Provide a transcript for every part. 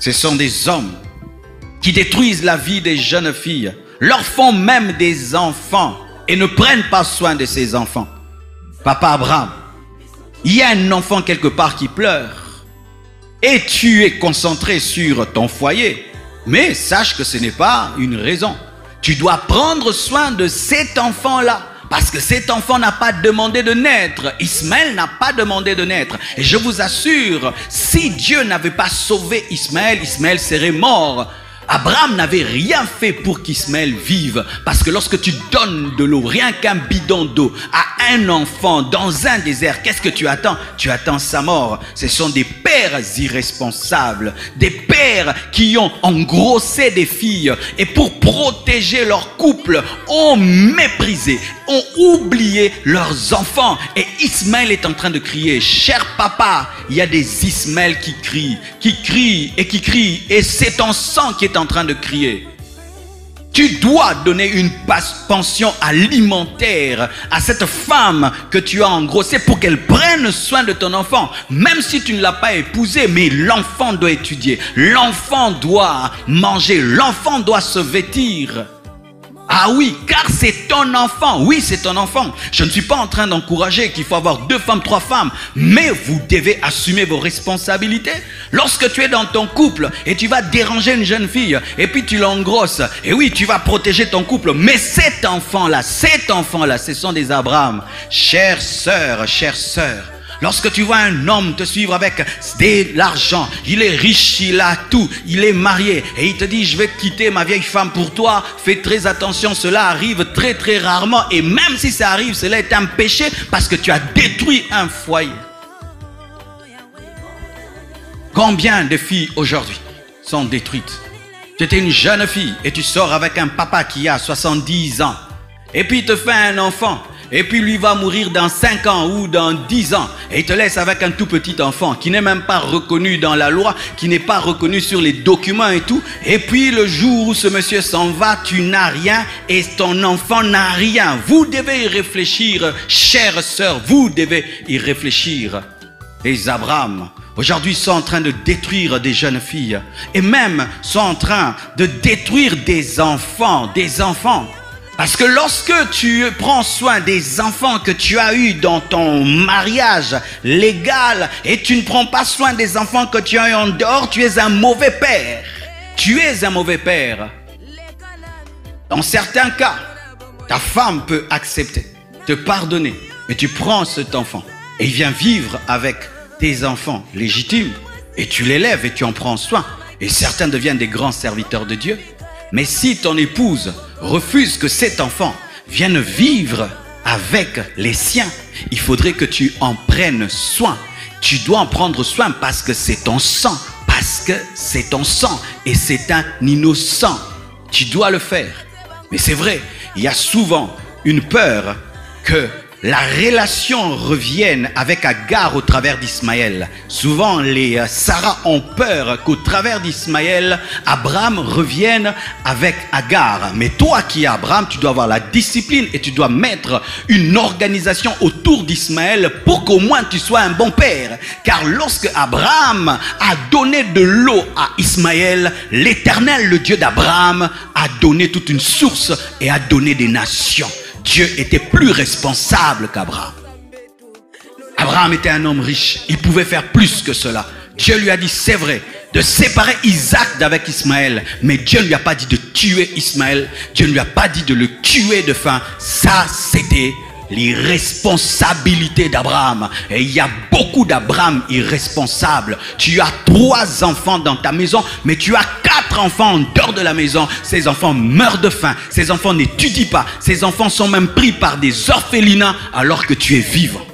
Ce sont des hommes qui détruisent la vie des jeunes filles, leur font même des enfants et ne prennent pas soin de ces enfants. Papa Abraham, il y a un enfant quelque part qui pleure et tu es concentré sur ton foyer. Mais sache que ce n'est pas une raison. Tu dois prendre soin de cet enfant-là. Parce que cet enfant n'a pas demandé de naître. Ismaël n'a pas demandé de naître. Et je vous assure, si Dieu n'avait pas sauvé Ismaël, Ismaël serait mort. Abraham n'avait rien fait pour qu'Ismaël vive. Parce que lorsque tu donnes de l'eau, rien qu'un bidon d'eau, à un enfant dans un désert, qu'est-ce que tu attends? Tu attends sa mort. Ce sont des pères irresponsables. Des pères qui ont engrossé des filles. Et pour protéger leur couple, ont méprisé, ont oublié leurs enfants. Et Ismaël est en train de crier. Cher papa, il y a des Ismaël qui crient et qui crient. Et c'est ton sang qui est en train de crier. Tu dois donner une pension alimentaire à cette femme que tu as engrossée pour qu'elle prenne soin de ton enfant. Même si tu ne l'as pas épousé, mais l'enfant doit étudier. L'enfant doit manger. L'enfant doit se vêtir. Ah oui, car c'est ton enfant. Oui, c'est ton enfant. Je ne suis pas en train d'encourager qu'il faut avoir 2 femmes, 3 femmes. Mais vous devez assumer vos responsabilités. Lorsque tu es dans ton couple et tu vas déranger une jeune fille et puis tu l'engrosses. Et oui, tu vas protéger ton couple. Mais cet enfant-là, ce sont des Abraham. Chère sœur, lorsque tu vois un homme te suivre avec de l'argent, il est riche, il a tout, il est marié et il te dit je vais quitter ma vieille femme pour toi, fais très attention, cela arrive très très rarement et même si ça arrive, cela est un péché parce que tu as détruit un foyer. Combien de filles aujourd'hui sont détruites? Tu étais une jeune fille et tu sors avec un papa qui a 70 ans et puis il te fait un enfant. Et puis lui va mourir dans 5 ans ou dans 10 ans. Et il te laisse avec un tout petit enfant qui n'est même pas reconnu dans la loi, qui n'est pas reconnu sur les documents et tout. Et puis le jour où ce monsieur s'en va, tu n'as rien et ton enfant n'a rien. Vous devez y réfléchir, chère sœur, vous devez y réfléchir. Les Abraham, aujourd'hui, sont en train de détruire des jeunes filles. Et même sont en train de détruire des enfants. Parce que lorsque tu prends soin des enfants que tu as eus dans ton mariage légal et tu ne prends pas soin des enfants que tu as eus en dehors, tu es un mauvais père. Tu es un mauvais père. Dans certains cas, ta femme peut accepter, te pardonner, mais tu prends cet enfant et il vient vivre avec tes enfants légitimes et tu l'élèves et tu en prends soin. Et certains deviennent des grands serviteurs de Dieu. Mais si ton épouse refuse que cet enfant vienne vivre avec les siens, il faudrait que tu en prennes soin. Tu dois en prendre soin parce que c'est ton sang. Et c'est un innocent. Tu dois le faire. Mais c'est vrai, il y a souvent une peur que la relation revienne avec Agar au travers d'Ismaël. Souvent, les Sarah ont peur qu'au travers d'Ismaël, Abraham revienne avec Agar. Mais toi qui es Abraham, tu dois avoir la discipline et tu dois mettre une organisation autour d'Ismaël pour qu'au moins tu sois un bon père. Car lorsque Abraham a donné de l'eau à Ismaël, l'Éternel, le Dieu d'Abraham, a donné toute une source et a donné des nations. Dieu était plus responsable qu'Abraham. Abraham était un homme riche. Il pouvait faire plus que cela. Dieu lui a dit, c'est vrai, de séparer Isaac d'avec Ismaël. Mais Dieu ne lui a pas dit de tuer Ismaël. Dieu ne lui a pas dit de le tuer de faim. Ça, c'était l'irresponsabilité d'Abraham. Et il y a beaucoup d'Abraham irresponsables. Tu as 3 enfants dans ta maison, mais tu as 4 enfants en dehors de la maison. Ces enfants meurent de faim. Ces enfants n'étudient pas. Ces enfants sont même pris par des orphelinats alors que tu es vivant.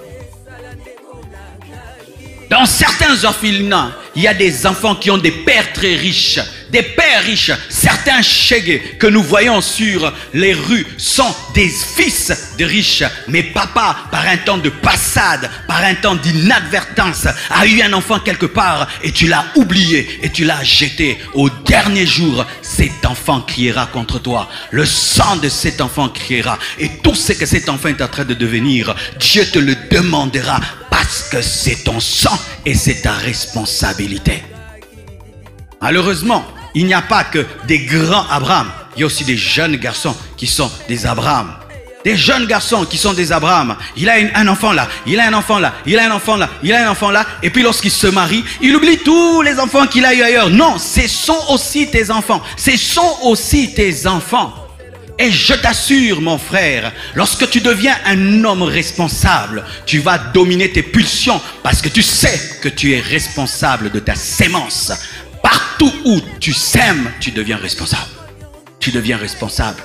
Dans certains orphelinats, il y a des enfants qui ont des pères très riches. Des pères riches. Certains shégés que nous voyons sur les rues sont des fils de riches. Mais papa, par un temps de passade, par un temps d'inadvertance, a eu un enfant quelque part et tu l'as oublié et tu l'as jeté. Au dernier jour, cet enfant criera contre toi. Le sang de cet enfant criera. Et tout ce que cet enfant est en train de devenir, Dieu te le demandera. Parce que c'est ton sang et c'est ta responsabilité. Malheureusement, il n'y a pas que des grands Abraham. Il y a aussi des jeunes garçons qui sont des Abraham. Des jeunes garçons qui sont des Abraham. Il a un enfant là, il a un enfant là, il a un enfant là, il a un enfant là. Et puis lorsqu'il se marie, il oublie tous les enfants qu'il a eu ailleurs. Non, ce sont aussi tes enfants. Ce sont aussi tes enfants. Et je t'assure, mon frère, lorsque tu deviens un homme responsable, tu vas dominer tes pulsions parce que tu sais que tu es responsable de ta sémence. Partout où tu sèmes, tu deviens responsable. Tu deviens responsable.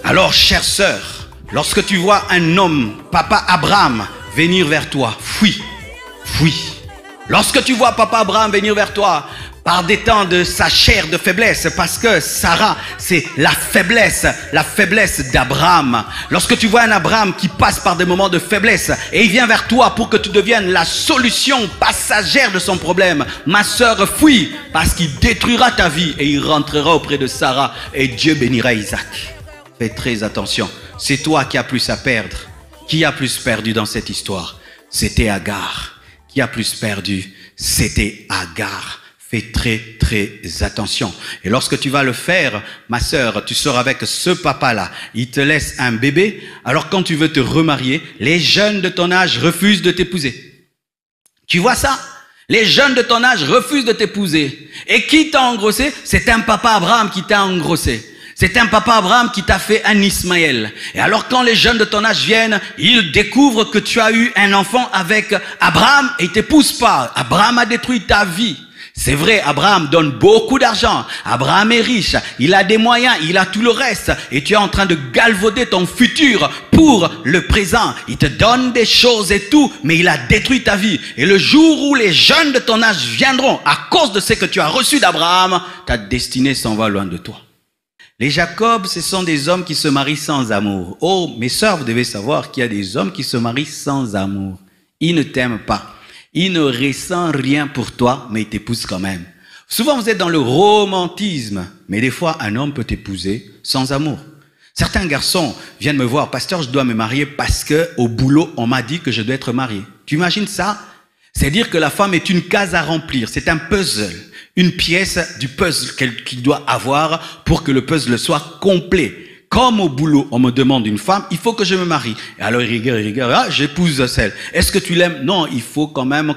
Alors, chère sœur, lorsque tu vois un homme, papa Abraham, venir vers toi, fuis, fuis. Lorsque tu vois papa Abraham venir vers toi, par des temps de sa chair de faiblesse, parce que Sarah, c'est la faiblesse d'Abraham. Lorsque tu vois un Abraham qui passe par des moments de faiblesse et il vient vers toi pour que tu deviennes la solution passagère de son problème, ma sœur, fuis, parce qu'il détruira ta vie et il rentrera auprès de Sarah et Dieu bénira Isaac. Fais très attention, c'est toi qui as plus à perdre. Qui a plus perdu dans cette histoire? C'était Agar. Qui a plus perdu? C'était Agar. Fais très attention. Et lorsque tu vas le faire, ma sœur, tu sors avec ce papa-là. Il te laisse un bébé. Alors quand tu veux te remarier, les jeunes de ton âge refusent de t'épouser. Tu vois ça? Les jeunes de ton âge refusent de t'épouser. Et qui t'a engrossé? C'est un papa Abraham qui t'a engrossé. C'est un papa Abraham qui t'a fait un Ismaël. Et alors quand les jeunes de ton âge viennent, ils découvrent que tu as eu un enfant avec Abraham et ils ne t'épousent pas. Abraham a détruit ta vie. C'est vrai, Abraham donne beaucoup d'argent. Abraham est riche, il a des moyens, il a tout le reste. Et tu es en train de galvauder ton futur pour le présent. Il te donne des choses et tout, mais il a détruit ta vie. Et le jour où les jeunes de ton âge viendront, à cause de ce que tu as reçu d'Abraham, ta destinée s'en va loin de toi. Les Jacob, ce sont des hommes qui se marient sans amour. Oh, mes sœurs, vous devez savoir qu'il y a des hommes qui se marient sans amour. Ils ne t'aiment pas. Ils ne ressentent rien pour toi, mais ils t'épousent quand même. Souvent, vous êtes dans le romantisme. Mais des fois, un homme peut t'épouser sans amour. Certains garçons viennent me voir. Pasteur, je dois me marier parce que au boulot, on m'a dit que je dois être marié. Tu imagines ça? C'est-à-dire que la femme est une case à remplir. C'est un puzzle. Une pièce du puzzle qu'il doit avoir pour que le puzzle soit complet. Comme au boulot, on me demande une femme, il faut que je me marie. Et alors il regarde, ah, j'épouse celle. Est-ce que tu l'aimes? Non, il faut quand même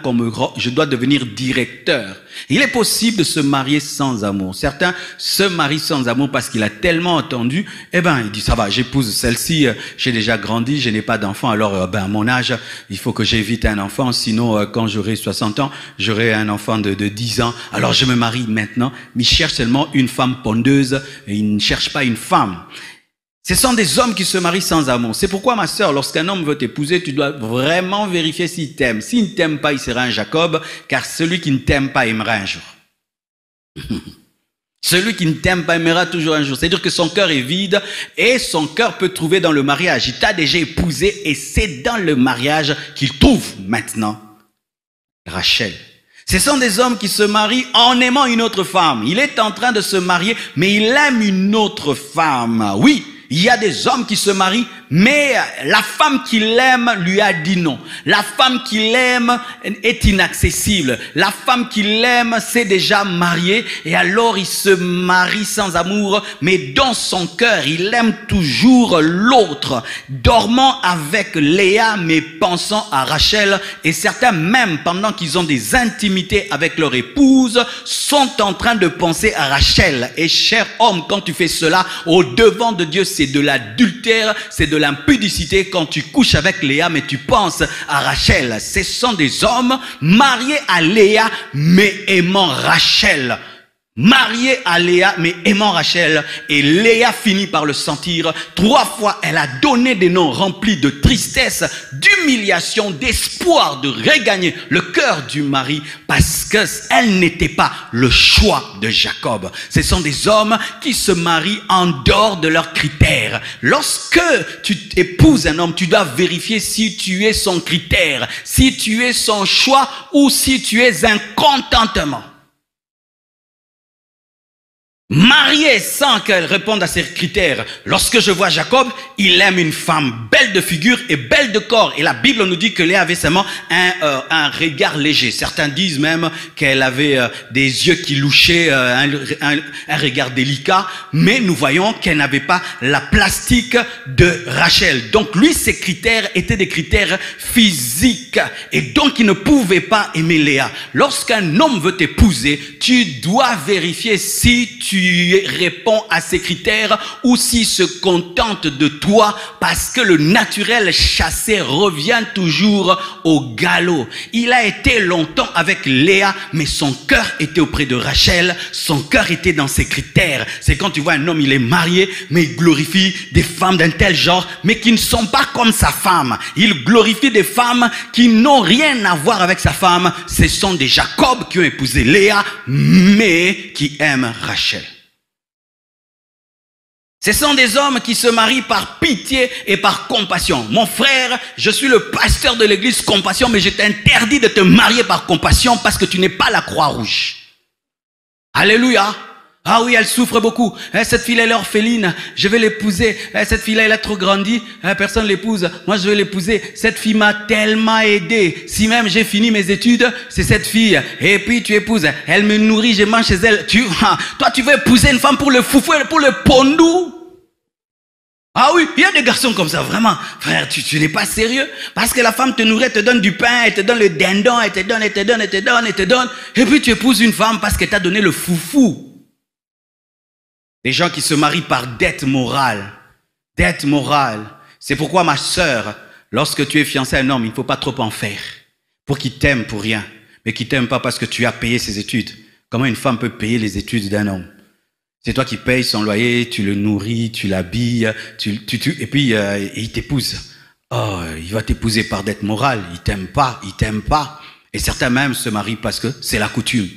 je dois devenir directeur. Il est possible de se marier sans amour. Certains se marient sans amour parce qu'il a tellement entendu, il dit, ça va, j'épouse celle-ci, j'ai déjà grandi, je n'ai pas d'enfant, alors, à mon âge, il faut que j'évite un enfant, sinon, quand j'aurai 60 ans, j'aurai un enfant de 10 ans, alors je me marie maintenant, mais il cherche seulement une femme pondeuse, et il ne cherche pas une femme. Ce sont des hommes qui se marient sans amour. C'est pourquoi, ma sœur, lorsqu'un homme veut t'épouser, tu dois vraiment vérifier s'il t'aime. S'il ne t'aime pas, il sera un Jacob, car celui qui ne t'aime pas aimera un jour. Celui qui ne t'aime pas aimera toujours un jour. C'est-à-dire que son cœur est vide et son cœur peut trouver dans le mariage. Il t'a déjà épousé et c'est dans le mariage qu'il trouve maintenant Rachel. Ce sont des hommes qui se marient en aimant une autre femme. Il est en train de se marier, mais il aime une autre femme. Oui. Il y a des hommes qui se marient, mais la femme qu'il aime lui a dit non. La femme qu'il aime est inaccessible. La femme qu'il aime s'est déjà mariée et alors il se marie sans amour, mais dans son cœur, il aime toujours l'autre. Dormant avec Léa, mais pensant à Rachel, et certains même, pendant qu'ils ont des intimités avec leur épouse, sont en train de penser à Rachel. Et cher homme, quand tu fais cela, au devant de Dieu, c'est de l'adultère, c'est de l'impudicité quand tu couches avec Léa, mais tu penses à Rachel. Ce sont des hommes mariés à Léa, mais aimant Rachel. Mariée à Léa, mais aimant Rachel. Et Léa finit par le sentir. 3 fois, elle a donné des noms remplis de tristesse, d'humiliation, d'espoir de regagner le cœur du mari parce qu'elle n'était pas le choix de Jacob. Ce sont des hommes qui se marient en dehors de leurs critères. Lorsque tu épouses un homme, tu dois vérifier si tu es son critère, si tu es son choix ou si tu es un contentement. mariée sans qu'elle réponde à ces critères. Lorsque je vois Jacob, il aime une femme belle de figure et belle de corps. Et la Bible nous dit que Léa avait seulement un regard léger. Certains disent même qu'elle avait des yeux qui louchaient, un regard délicat. Mais nous voyons qu'elle n'avait pas la plastique de Rachel. Donc lui, ses critères étaient des critères physiques. Et donc il ne pouvait pas aimer Léa. Lorsqu'un homme veut t'épouser, tu dois vérifier si tu réponds à ces critères ou s'il se contente de toi, parce que le naturel chassé revient toujours au galop. Il a été longtemps avec Léa, mais son cœur était auprès de Rachel, son cœur était dans ses critères. C'est quand tu vois un homme, il est marié, mais il glorifie des femmes d'un tel genre, mais qui ne sont pas comme sa femme. Il glorifie des femmes qui n'ont rien à voir avec sa femme. Ce sont des Jacob qui ont épousé Léa, mais qui aiment Rachel. Ce sont des hommes qui se marient par pitié et par compassion. Mon frère, je suis le pasteur de l'église Compassion, mais je t'interdis de te marier par compassion parce que tu n'es pas la Croix-Rouge. Alléluia. Ah oui, elle souffre beaucoup. Cette fille, elle est orpheline. Je vais l'épouser. Cette fille-là, elle a trop grandi. Personne l'épouse. Moi, je vais l'épouser. Cette fille m'a tellement aidé. Si même j'ai fini mes études, c'est cette fille. Et puis, tu épouses. Elle me nourrit, je mange chez elle. Toi, tu veux épouser une femme pour le foufou et pour le pondou? Ah oui, il y a des garçons comme ça, vraiment. Frère, tu n'es pas sérieux. Parce que la femme te nourrit, elle te donne du pain, elle te donne le dindon, elle te donne, elle te donne, elle te donne, elle te donne. Et puis, tu épouses une femme parce qu'elle t'a donné le foufou. Des gens qui se marient par dette morale. Dette morale. C'est pourquoi, ma sœur, lorsque tu es fiancé à un homme, il ne faut pas trop en faire. Pour qu'il t'aime pour rien. Mais qu'il t'aime pas parce que tu as payé ses études. Comment une femme peut payer les études d'un homme? C'est toi qui payes son loyer, tu le nourris, tu l'habilles, et puis il t'épouse. Oh, il va t'épouser par dette morale. Il t'aime pas, il t'aime pas. Et certains même se marient parce que c'est la coutume.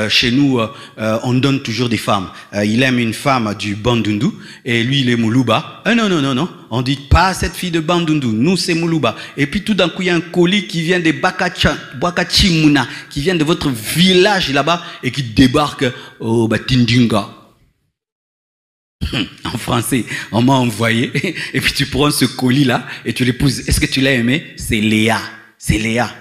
Chez nous, on donne toujours des femmes. Il aime une femme du Bandundu et lui, il est Moulouba. Non. On dit pas cette fille de Bandundu. Nous, c'est Moulouba. Et puis tout d'un coup, il y a un colis qui vient de Bakachimuna, qui vient de votre village là-bas et qui débarque au Tindinga. En français, on m'a envoyé. Et puis tu prends ce colis-là et tu l'épouses. Est-ce que tu l'as aimé? C'est Léa. C'est Léa.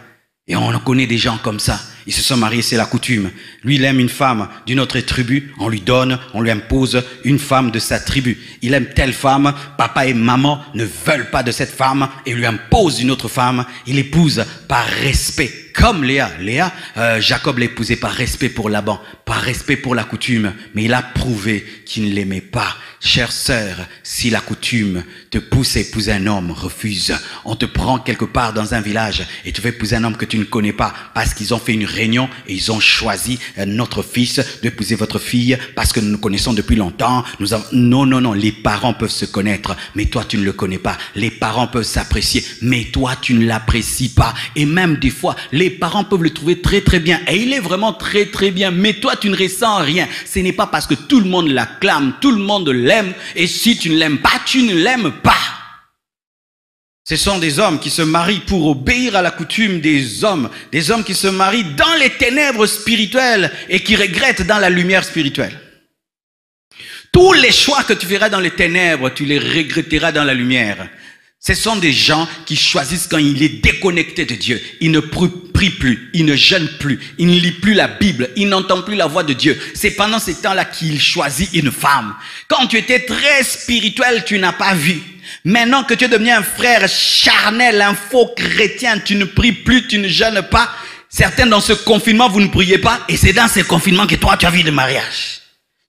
Et on en connaît des gens comme ça. Ils se sont mariés, c'est la coutume. Lui, il aime une femme d'une autre tribu. On lui donne, on lui impose une femme de sa tribu. Il aime telle femme. Papa et maman ne veulent pas de cette femme et lui imposent une autre femme. Il épouse par respect. Comme Léa. Jacob l'a épousé par respect pour Laban, par respect pour la coutume. Mais il a prouvé qu'il ne l'aimait pas. Chère sœur, si la coutume te pousse à épouser un homme, refuse. On te prend quelque part dans un village et tu veux épouser un homme que tu ne connais pas parce qu'ils ont fait une réunion et ils ont choisi notre fils d'épouser votre fille parce que nous nous connaissons depuis longtemps. Non. Les parents peuvent se connaître, mais toi tu ne le connais pas. Les parents peuvent s'apprécier, mais toi tu ne l'apprécies pas. Et même des fois, les parents peuvent le trouver très très bien. Et il est vraiment très très bien, mais toi tu ne ressens rien. Ce n'est pas parce que tout le monde l'acclame, tout le monde l'aime. Et si tu ne l'aimes pas, tu ne l'aimes pas. Ce sont des hommes qui se marient pour obéir à la coutume des hommes qui se marient dans les ténèbres spirituelles et qui regrettent dans la lumière spirituelle. Tous les choix que tu feras dans les ténèbres, tu les regretteras dans la lumière. Ce sont des gens qui choisissent quand il est déconnecté de Dieu. Il ne prie plus, il ne jeûne plus, il ne lit plus la Bible, il n'entend plus la voix de Dieu. C'est pendant ces temps-là qu'il choisit une femme. Quand tu étais très spirituel, tu n'as pas vu. Maintenant que tu es devenu un frère charnel, un faux chrétien, tu ne pries plus, tu ne jeûnes pas. Certains dans ce confinement, vous ne priez pas. Et c'est dans ce confinement que toi, tu as vu le mariage.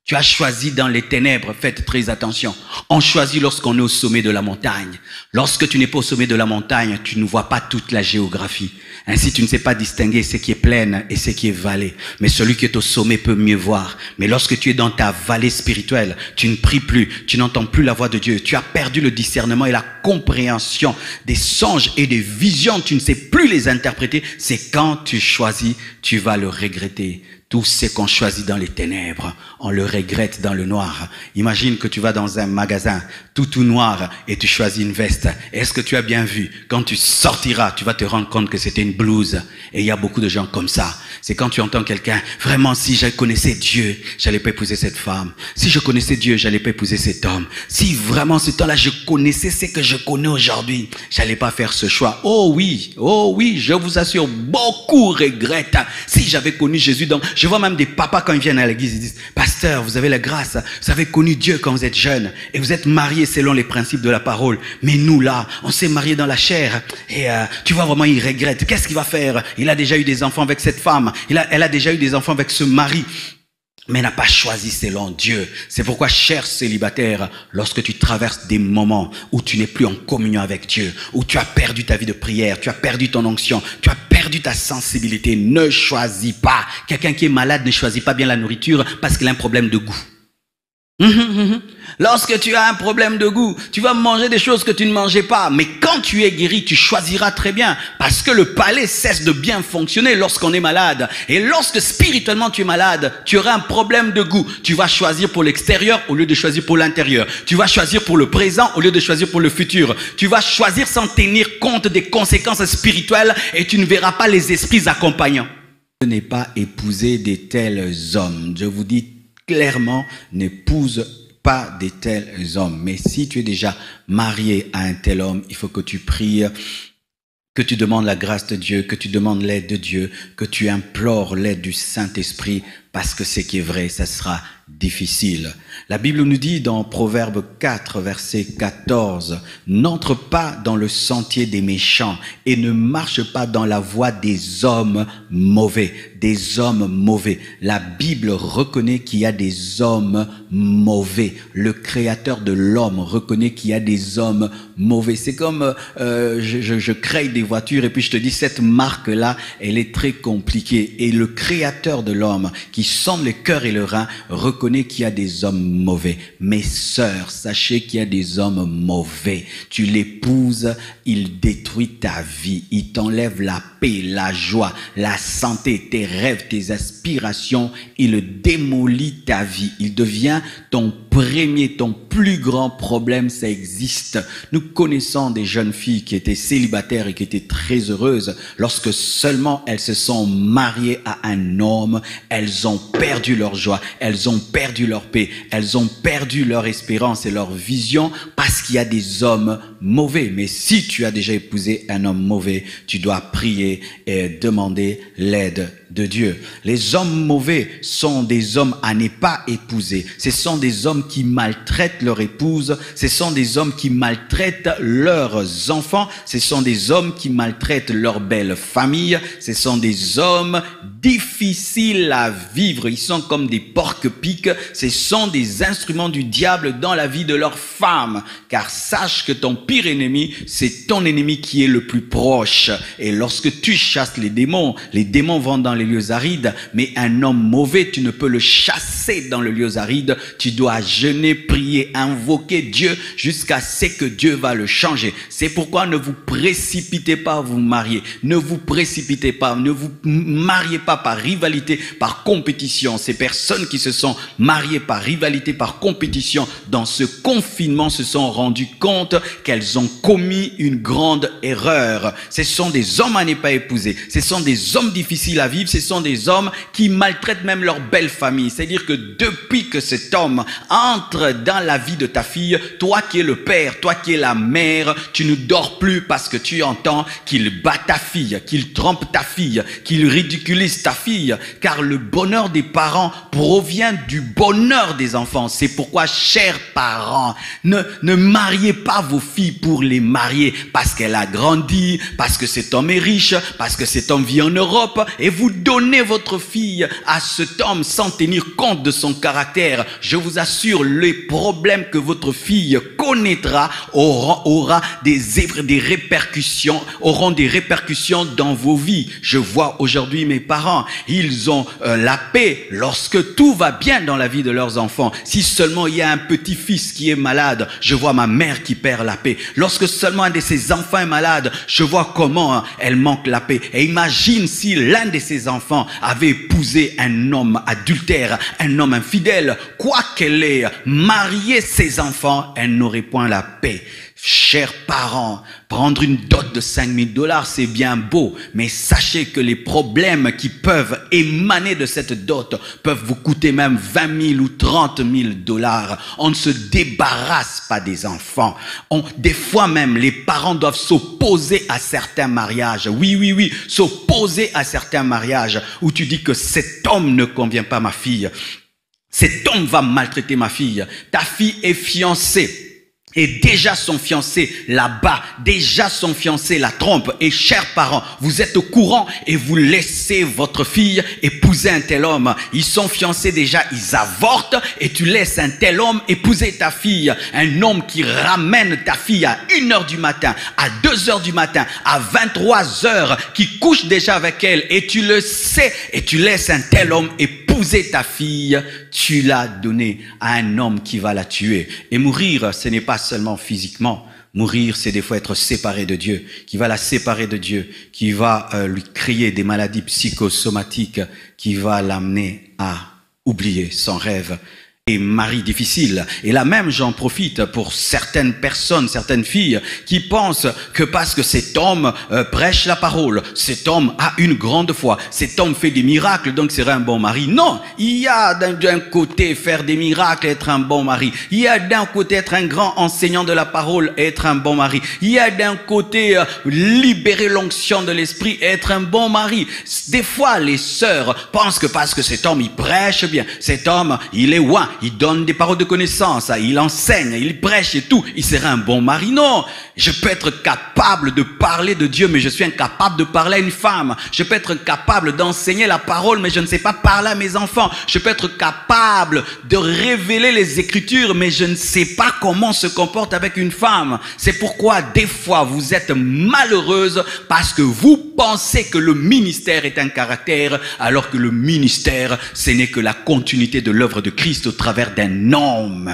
Tu as choisi dans les ténèbres, faites très attention. On choisit lorsqu'on est au sommet de la montagne. Lorsque tu n'es pas au sommet de la montagne, tu ne vois pas toute la géographie. Ainsi, tu ne sais pas distinguer ce qui est plaine et ce qui est vallée. Mais celui qui est au sommet peut mieux voir. Mais lorsque tu es dans ta vallée spirituelle, tu ne pries plus, tu n'entends plus la voix de Dieu. Tu as perdu le discernement et la compréhension des songes et des visions. Tu ne sais plus les interpréter. C'est quand tu choisis, tu vas le regretter. Tout ce qu'on choisit dans les ténèbres, on le regrettes dans le noir. Imagine que tu vas dans un magasin tout noir et tu choisis une veste. Est-ce que tu as bien vu? Quand tu sortiras, tu vas te rendre compte que c'était une blouse. Et il y a beaucoup de gens comme ça. C'est quand tu entends quelqu'un, vraiment, si je connaissais Dieu, j'allais pas épouser cette femme. Si je connaissais Dieu, j'allais pas épouser cet homme. Si vraiment ce temps-là, je connaissais ce que je connais aujourd'hui, j'allais pas faire ce choix. Oh oui, je vous assure, beaucoup regrettent. Si j'avais connu Jésus, donc, je vois même des papas quand ils viennent à l'église, ils disent, pasteur, vous avez la grâce, vous avez connu Dieu quand vous êtes jeune, et vous êtes marié selon les principes de la parole. Mais nous là, on s'est marié dans la chair, et tu vois vraiment, il regrette. Qu'est-ce qu'il va faire? Il a déjà eu des enfants avec cette femme, elle a déjà eu des enfants avec ce mari, mais n'a pas choisi selon Dieu. C'est pourquoi, cher célibataire, lorsque tu traverses des moments où tu n'es plus en communion avec Dieu, où tu as perdu ta vie de prière, tu as perdu ton onction, tu as perdu ta sensibilité, ne choisis pas. Quelqu'un qui est malade ne choisit pas bien la nourriture parce qu'il a un problème de goût. Lorsque tu as un problème de goût, tu vas manger des choses que tu ne mangeais pas. Mais quand tu es guéri, tu choisiras très bien. Parce que le palais cesse de bien fonctionner lorsqu'on est malade. Et lorsque spirituellement tu es malade, tu auras un problème de goût. Tu vas choisir pour l'extérieur au lieu de choisir pour l'intérieur. Tu vas choisir pour le présent au lieu de choisir pour le futur. Tu vas choisir sans tenir compte des conséquences spirituelles et tu ne verras pas les esprits accompagnants. Ne n'ai pas épousé de tels hommes. Je vous dis clairement, n'épouse pas de tels hommes. Mais si tu es déjà marié à un tel homme, il faut que tu pries, que tu demandes la grâce de Dieu, que tu demandes l'aide de Dieu, que tu implores l'aide du Saint-Esprit, parce que ce qui est vrai, ça sera difficile. La Bible nous dit dans Proverbe 4, verset 14, « N'entre pas dans le sentier des méchants et ne marche pas dans la voie des hommes mauvais. » Des hommes mauvais. La Bible reconnaît qu'il y a des hommes mauvais. Le Créateur de l'homme reconnaît qu'il y a des hommes mauvais. C'est comme je crée des voitures et puis je te dis cette marque-là, elle est très compliquée. Et le Créateur de l'homme qui sonde le cœur et le rein reconnaît qu'il y a des hommes mauvais. Mes sœurs, sachez qu'il y a des hommes mauvais. Tu l'épouses, il détruit ta vie. Il t'enlève la paix, la joie, la santé, tes rêves, tes aspirations. Il démolit ta vie. Il devient ton plus grand problème. Ça existe. Nous connaissons des jeunes filles qui étaient célibataires et qui étaient très heureuses. Lorsque seulement elles se sont mariées à un homme, elles ont perdu leur joie, elles ont perdu leur paix, elles ont perdu leur espérance et leur vision parce qu'il y a des hommes mauvais. Mais si tu as déjà épousé un homme mauvais, tu dois prier et demander l'aide de Dieu. Les hommes mauvais sont des hommes à ne pas épouser. Ce sont des hommes qui maltraitent leur épouse. Ce sont des hommes qui maltraitent leurs enfants. Ce sont des hommes qui maltraitent leur belle famille. Ce sont des hommes difficiles à vivre. Ils sont comme des porcs-piques. Ce sont des instruments du diable dans la vie de leur femme. Car sache que ton pire ennemi, c'est ton ennemi qui est le plus proche. Et lorsque tu chasses les démons vont dans les lieux arides, mais un homme mauvais, tu ne peux le chasser dans les lieux arides. Tu dois jeûner, prier, invoquer Dieu jusqu'à ce que Dieu va le changer. C'est pourquoi ne vous précipitez pas à vous marier. Ne vous précipitez pas. Ne vous mariez pas par rivalité, par compétition. Ces personnes qui se sont mariées par rivalité, par compétition, dans ce confinement se sont rendues compte qu'elles ont commis une grande erreur. Ce sont des hommes à ne pas épouser. Ce sont des hommes difficiles à vivre. Ce sont des hommes qui maltraitent même leur belle famille. C'est-à-dire que depuis que cet homme entre dans la vie de ta fille, toi qui es le père, toi qui es la mère, tu ne dors plus parce que tu entends qu'il bat ta fille, qu'il trompe ta fille, qu'il ridiculise ta fille. Car le bonheur des parents provient du bonheur des enfants. C'est pourquoi, chers parents, ne mariez pas vos filles pour les marier parce qu'elle a grandi, parce que cet homme est riche, parce que cet homme vit en Europe, et vous donnez votre fille à cet homme sans tenir compte de son caractère. Je vous assure, les problèmes que votre fille connaîtra auront des répercussions dans vos vies. Je vois aujourd'hui mes parents, ils ont la paix lorsque tout va bien dans la vie de leurs enfants. Si seulement il y a un petit-fils qui est malade, je vois ma mère qui perd la paix. Lorsque seulement un de ses enfants est malade, je vois comment elle manque la paix. Et imagine si l'un de ses ses enfants avait épousé un homme adultère, un homme infidèle, quoi qu'elle ait marié ses enfants, elle n'aurait point la paix. Chers parents, prendre une dot de 5 000 $, c'est bien beau, mais sachez que les problèmes qui peuvent émaner de cette dot peuvent vous coûter même 20 000 ou 30 000 $. On ne se débarrasse pas des enfants. Des fois même, les parents doivent s'opposer à certains mariages. Oui, s'opposer à certains mariages où tu dis que cet homme ne convient pas à ma fille. Cet homme va maltraiter ma fille. Ta fille est fiancée. Et déjà son fiancé là-bas, déjà son fiancé la trompe. Et chers parents, vous êtes au courant et vous laissez votre fille épouser un tel homme. Ils sont fiancés déjà, ils avortent et tu laisses un tel homme épouser ta fille. Un homme qui ramène ta fille à 1h du matin, à 2h du matin, à 23h, qui couche déjà avec elle et tu le sais et tu laisses un tel homme épouser ta fille. Tu l'as donné à un homme qui va la tuer. Et mourir, ce n'est pas seulement physiquement. Mourir, c'est des fois être séparé de Dieu, qui va la séparer de Dieu, qui va lui créer des maladies psychosomatiques, qui va l'amener à oublier son rêve. Et mari difficile. Et là même, j'en profite pour certaines personnes, certaines filles qui pensent que parce que cet homme prêche la parole, cet homme a une grande foi, cet homme fait des miracles, donc serait un bon mari. Non, il y a d'un côté faire des miracles, être un bon mari. Il y a d'un côté être un grand enseignant de la parole, être un bon mari. Il y a d'un côté libérer l'onction de l'esprit, être un bon mari. Des fois, les sœurs pensent que parce que cet homme, il prêche bien, cet homme, il est ouin, il donne des paroles de connaissance, il enseigne, il prêche et tout, il serait un bon mari. Non, je peux être capable de parler de Dieu, mais je suis incapable de parler à une femme. Je peux être capable d'enseigner la parole, mais je ne sais pas parler à mes enfants. Je peux être capable de révéler les Écritures, mais je ne sais pas comment on se comporte avec une femme. C'est pourquoi des fois vous êtes malheureuse parce que vous pensez que le ministère est un caractère, alors que le ministère, ce n'est que la continuité de l'œuvre de Christ au travers d'un homme.